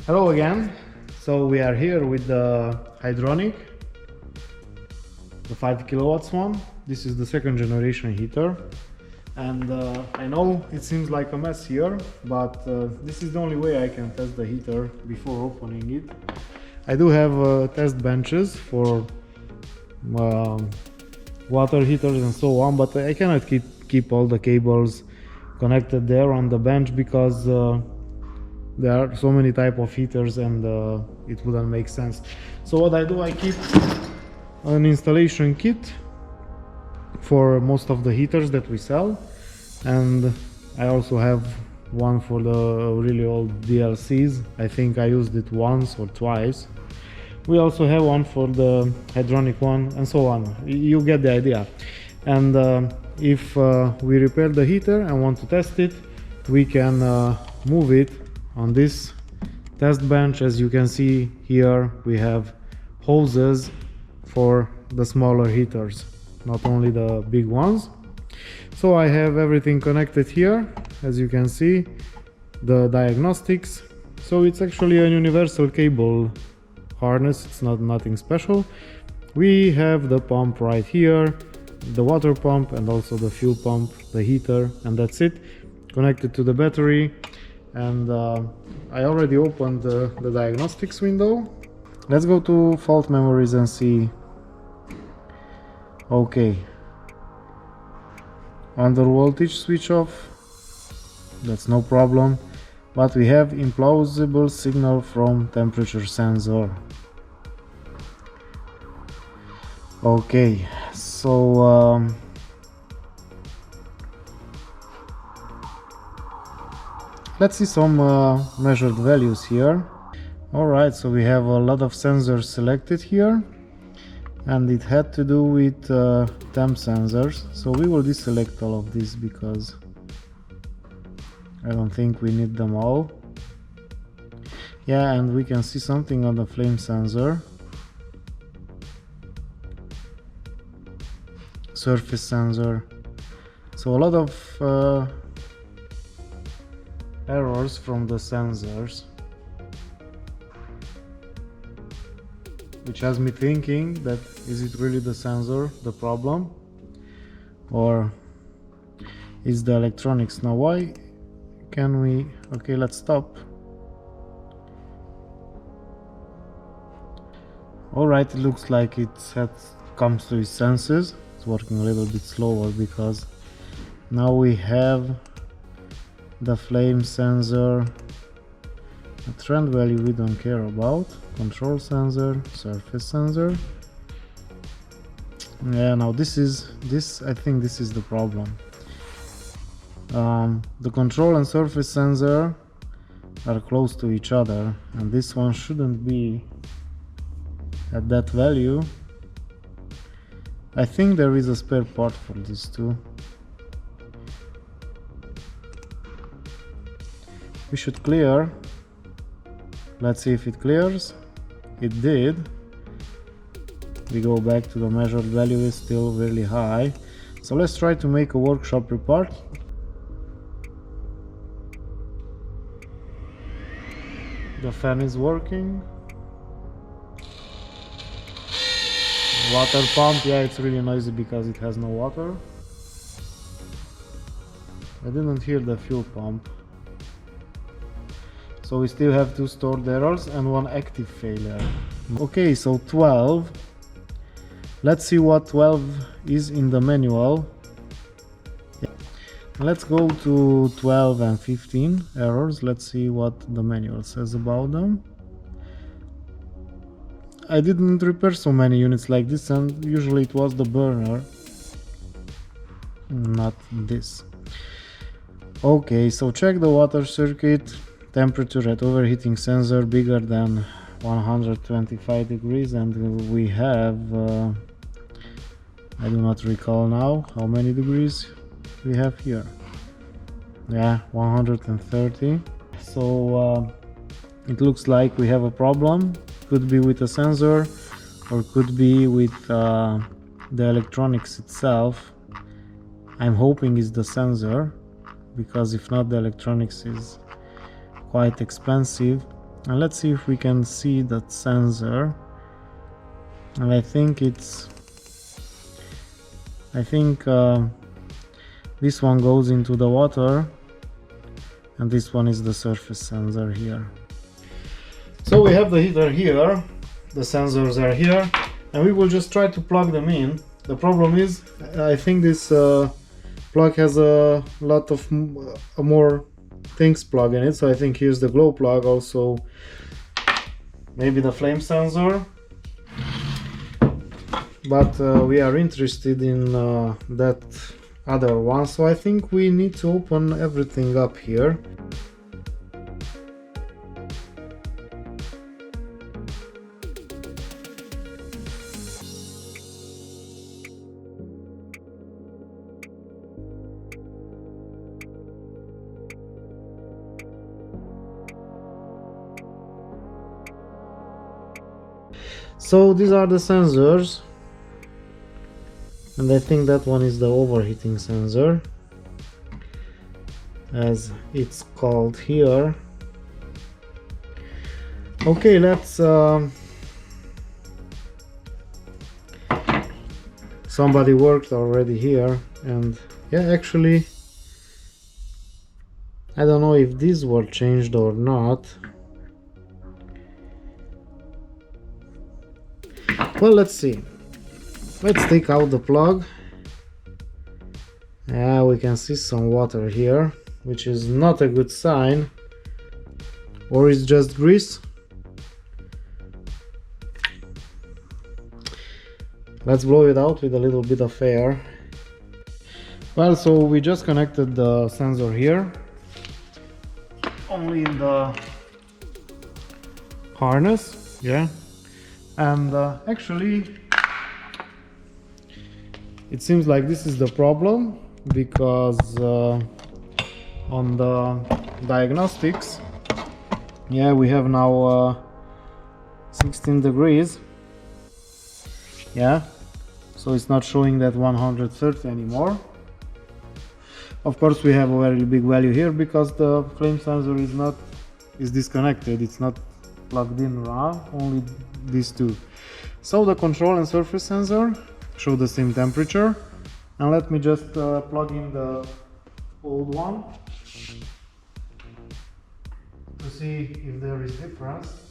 Hello again. So we are here with the Hydronic, the 5 kilowatts one. This is the second generation heater, and I know it seems like a mess here, but this is the only way I can test the heater before opening it. I do have test benches for water heaters and so on, but I cannot keep all the cables connected there on the bench because there are so many type of heaters and it wouldn't make sense. So what I do, I keep an installation kit for most of the heaters that we sell, and I also have one for the really old DLCs. I think I used it once or twice. We also have one for the Hydronic one, and so on. You get the idea. And if we repair the heater and want to test it, we can move it on this test bench. As you can see here, we have hoses for the smaller heaters, not only the big ones. So I have everything connected here, as you can see, the diagnostics. So it's actually a universal cable harness, it's nothing special. We have the pump right here, the water pump, and also the fuel pump, the heater, and that's it, connected to the battery. And I already opened the diagnostics window. Let's go to fault memories and see. Okay, under voltage switch off, that's no problem, but we have implausible signal from temperature sensor. Okay, so let's see some measured values here. Alright, so we have a lot of sensors selected here, and it had to do with temp sensors. So we will deselect all of these because I don't think we need them all. Yeah, and we can see something on the flame sensor, surface sensor. So a lot of errors from the sensors, which has me thinking that is it really the sensor the problem, or is the electronics? Now why can we, okay, let's stop. Alright, it looks like it comes to its senses. It's working a little bit slower because now we have the flame sensor, a trend value we don't care about, control sensor, surface sensor. Yeah, now this I think this is the problem. The control and surface sensor are close to each other, and this one shouldn't be at that value. I think there is a spare part for these two. We should clear. Let's see if it clears. It did. We go back to the measured value, is still really high. So let's try to make a workshop report. The fan is working. Water pump, yeah, it's really noisy because it has no water. I didn't hear the fuel pump. So we still have 2 stored errors and 1 active failure. Okay, so 12. Let's see what 12 is in the manual. Yeah. Let's go to 12 and 15 errors. Let's see what the manual says about them. I didn't repair so many units like this, and usually it was the burner, not this. Okay, so check the water circuit. Temperature at overheating sensor bigger than 125 degrees, and we have I do not recall now how many degrees we have here. Yeah, 130. So it looks like we have a problem. Could be with the sensor, or could be with the electronics itself. I'm hoping it's the sensor, because if not, the electronics is quite expensive. And let's see if we can see that sensor. And I think this one goes into the water, and this one is the surface sensor here. So we have the heater here, the sensors are here, and we will just try to plug them in. The problem is, I think this plug has a lot of more things plugged in it, so I think here's the glow plug, also maybe the flame sensor, but we are interested in that other one, so I think we need to open everything up here. So these are the sensors, and I think that one is the overheating sensor, as it's called here. Okay, let's somebody worked already here, and yeah, actually I don't know if these were changed or not. Well, let's see. Let's take out the plug. Yeah, we can see some water here, which is not a good sign. Or it's just grease. Let's blow it out with a little bit of air. Well, so we just connected the sensor here, only in the harness, yeah. And actually it seems like this is the problem, because on the diagnostics, yeah, we have now 16 degrees, yeah, so it's not showing that 130 anymore. Of course we have a very big value here because the flame sensor is disconnected, it's not plugged in raw, only these two. So the control and surface sensor show the same temperature, and let me just plug in the old one to see if there is difference.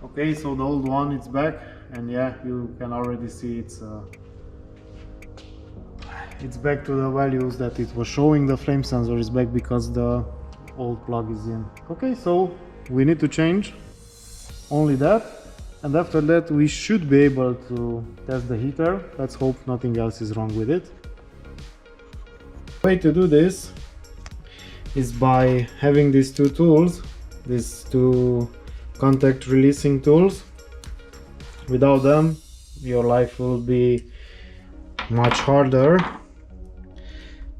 Okay, so the old one is back, and yeah, you can already see it's back to the values that it was showing. The flame sensor is back because the old plug is in. Okay, so we need to change only that, and after that we should be able to test the heater. Let's hope nothing else is wrong with it. The way to do this is by having these two tools, these two contact releasing tools. Without them your life will be much harder.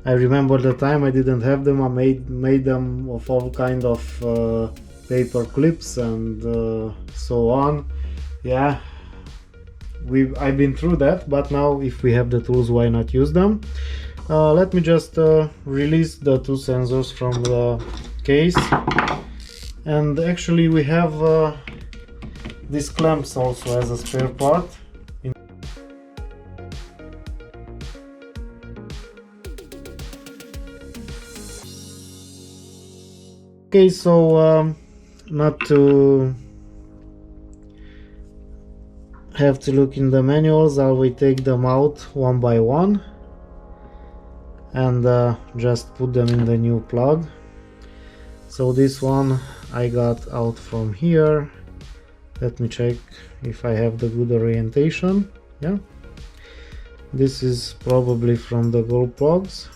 I remember the time I didn't have them. I made them of all kind of paper clips and so on. Yeah, I've been through that, but now if we have the tools, why not use them? Let me just release the two sensors from the case. And actually we have these clamps also as a spare part. Okay, so not to have to look in the manuals, I will take them out one by one and just put them in the new plug. So this one I got out from here. Let me check if I have the good orientation. Yeah, this is probably from the gold plugs.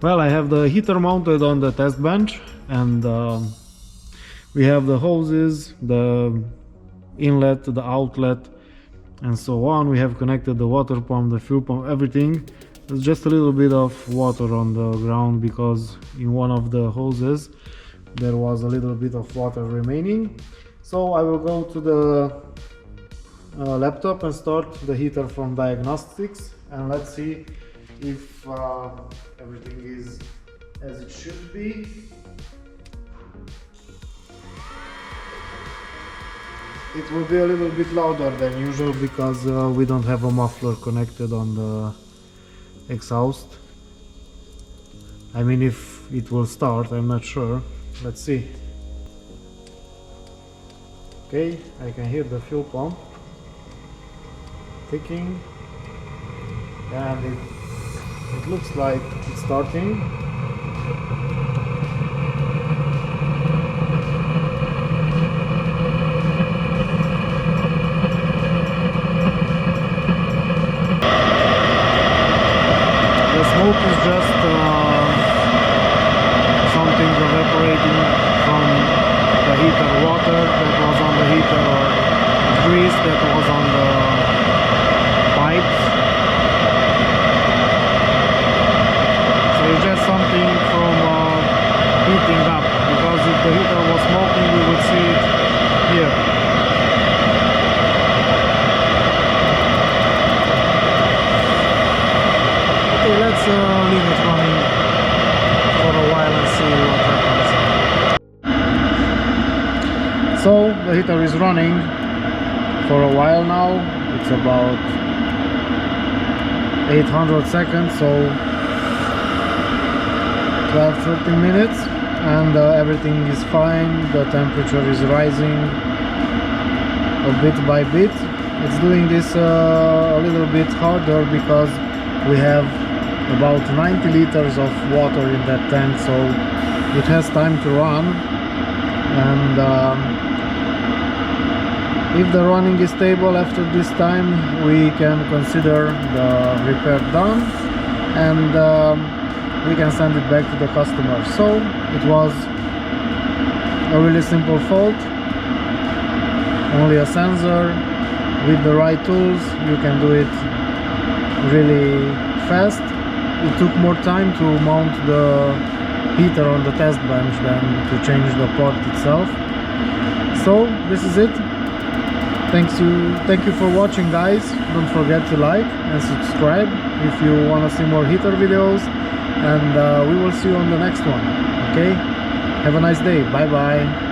Well, I have the heater mounted on the test bench, and we have the hoses, the inlet, the outlet, and so on. We have connected the water pump, the fuel pump, everything. There's just a little bit of water on the ground because in one of the hoses there was a little bit of water remaining. So I will go to the laptop and start the heater from Diagnostics, and let's see if everything is as it should be. It will be a little bit louder than usual because we don't have a muffler connected on the exhaust. I mean, if it will start, I'm not sure. Let's see. Okay, I can hear the fuel pump ticking, and it looks like it's starting. The smoke is just something evaporating from the heater water that was on the heater, or grease that was on the pipes. So it's just something from heating up, because if the heater was smoking we would see it here. Okay, let's leave it running for a while and see what happens. So the heater is running for a while now. It's about 800 seconds, so 12-13 minutes, and everything is fine. The temperature is rising a bit by bit. It's doing this a little bit harder because we have about 90 liters of water in that tank, so it has time to run. And if the running is stable after this time, we can consider the repair done, and we can send it back to the customer. So it was a really simple fault, only a sensor. With the right tools you can do it really fast. It took more time to mount the heater on the test bench than to change the part itself. So this is it. Thank you for watching, guys. Don't forget to like and subscribe if you want to see more heater videos, and we will see you on the next one. Okay, have a nice day. Bye bye.